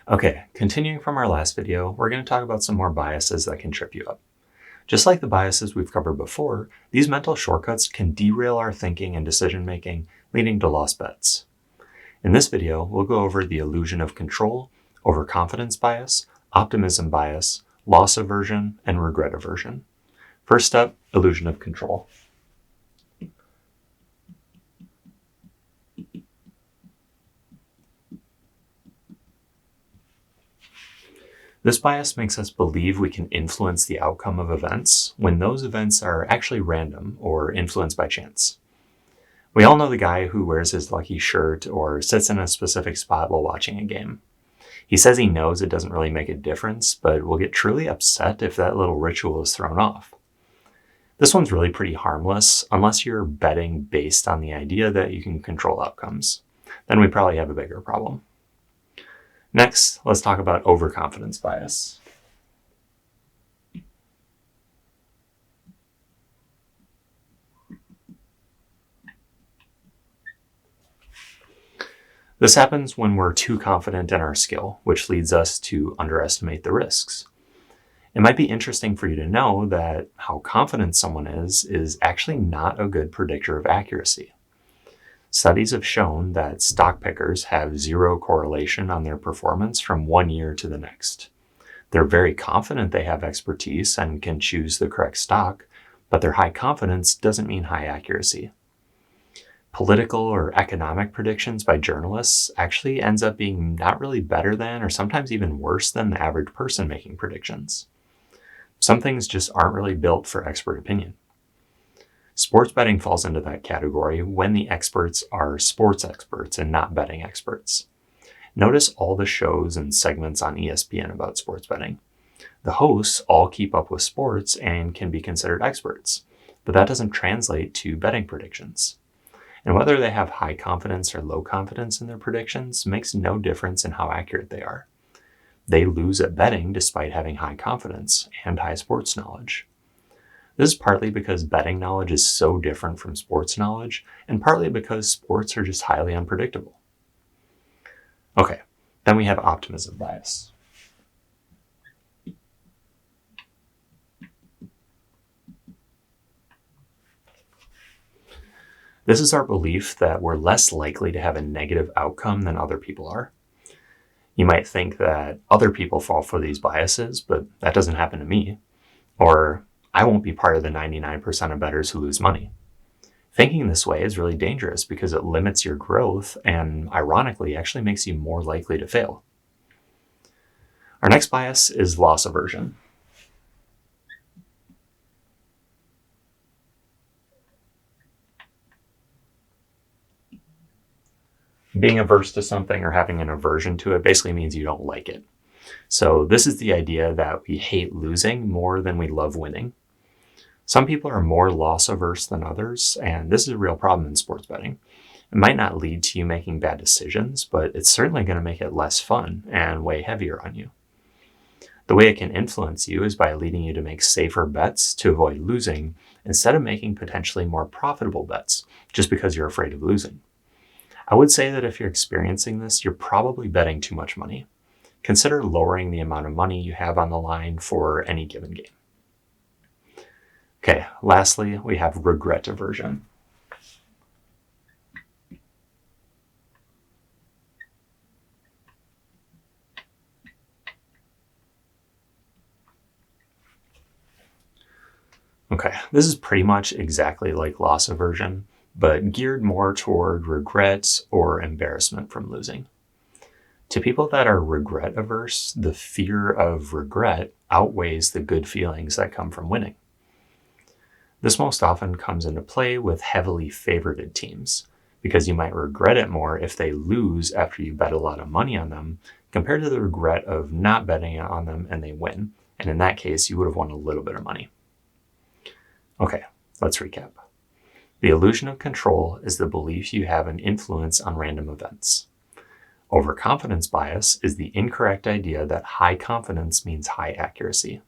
Okay, continuing from our last video, we're going to talk about some more biases that can trip you up. Just like the biases we've covered before, these mental shortcuts can derail our thinking and decision making, leading to lost bets. In this video, we'll go over the illusion of control, overconfidence bias, optimism bias, loss aversion, and regret aversion. First up, illusion of control. This bias makes us believe we can influence the outcome of events when those events are actually random or influenced by chance. We all know the guy who wears his lucky shirt or sits in a specific spot while watching a game. He says he knows it doesn't really make a difference, but will get truly upset if that little ritual is thrown off. This one's really pretty harmless unless you're betting based on the idea that you can control outcomes. Then we probably have a bigger problem. Next, let's talk about overconfidence bias. This happens when we're too confident in our skill, which leads us to underestimate the risks. It might be interesting for you to know that how confident someone is actually not a good predictor of accuracy. Studies have shown that stock pickers have zero correlation on their performance from one year to the next. They're very confident they have expertise and can choose the correct stock, but their high confidence doesn't mean high accuracy. Political or economic predictions by journalists actually ends up being not really better than or sometimes even worse than the average person making predictions. Some things just aren't really built for expert opinion. Sports betting falls into that category when the experts are sports experts and not betting experts. Notice all the shows and segments on ESPN about sports betting. The hosts all keep up with sports and can be considered experts, but that doesn't translate to betting predictions. And whether they have high confidence or low confidence in their predictions makes no difference in how accurate they are. They lose at betting despite having high confidence and high sports knowledge. This is partly because betting knowledge is so different from sports knowledge, and partly because sports are just highly unpredictable. Okay, then we have optimism bias. This is our belief that we're less likely to have a negative outcome than other people are. You might think that other people fall for these biases, but that doesn't happen to me. Or I won't be part of the 99% of bettors who lose money. Thinking this way is really dangerous because it limits your growth and, ironically, actually makes you more likely to fail. Our next bias is loss aversion. Being averse to something or having an aversion to it basically means you don't like it. So this is the idea that we hate losing more than we love winning. Some people are more loss averse than others, and this is a real problem in sports betting. It might not lead to you making bad decisions, but it's certainly going to make it less fun and weigh heavier on you. The way it can influence you is by leading you to make safer bets to avoid losing instead of making potentially more profitable bets just because you're afraid of losing. I would say that if you're experiencing this, you're probably betting too much money. Consider lowering the amount of money you have on the line for any given game. Okay, lastly, we have regret aversion. Okay, this is pretty much exactly like loss aversion, but geared more toward regret or embarrassment from losing. To people that are regret averse, the fear of regret outweighs the good feelings that come from winning. This most often comes into play with heavily favorited teams, because you might regret it more if they lose after you bet a lot of money on them, compared to the regret of not betting on them and they win. And in that case, you would have won a little bit of money. Okay, let's recap. The illusion of control is the belief you have an influence on random events. Overconfidence bias is the incorrect idea that high confidence means high accuracy.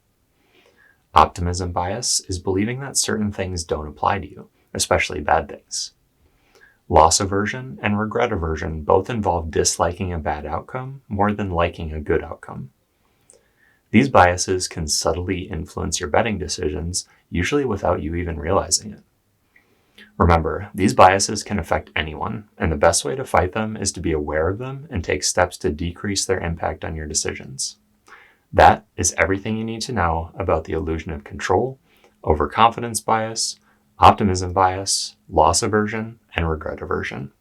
Optimism bias is believing that certain things don't apply to you, especially bad things. Loss aversion and regret aversion both involve disliking a bad outcome more than liking a good outcome. These biases can subtly influence your betting decisions, usually without you even realizing it. Remember, these biases can affect anyone, and the best way to fight them is to be aware of them and take steps to decrease their impact on your decisions. That is everything you need to know about the illusion of control, overconfidence bias, optimism bias, loss aversion, and regret aversion.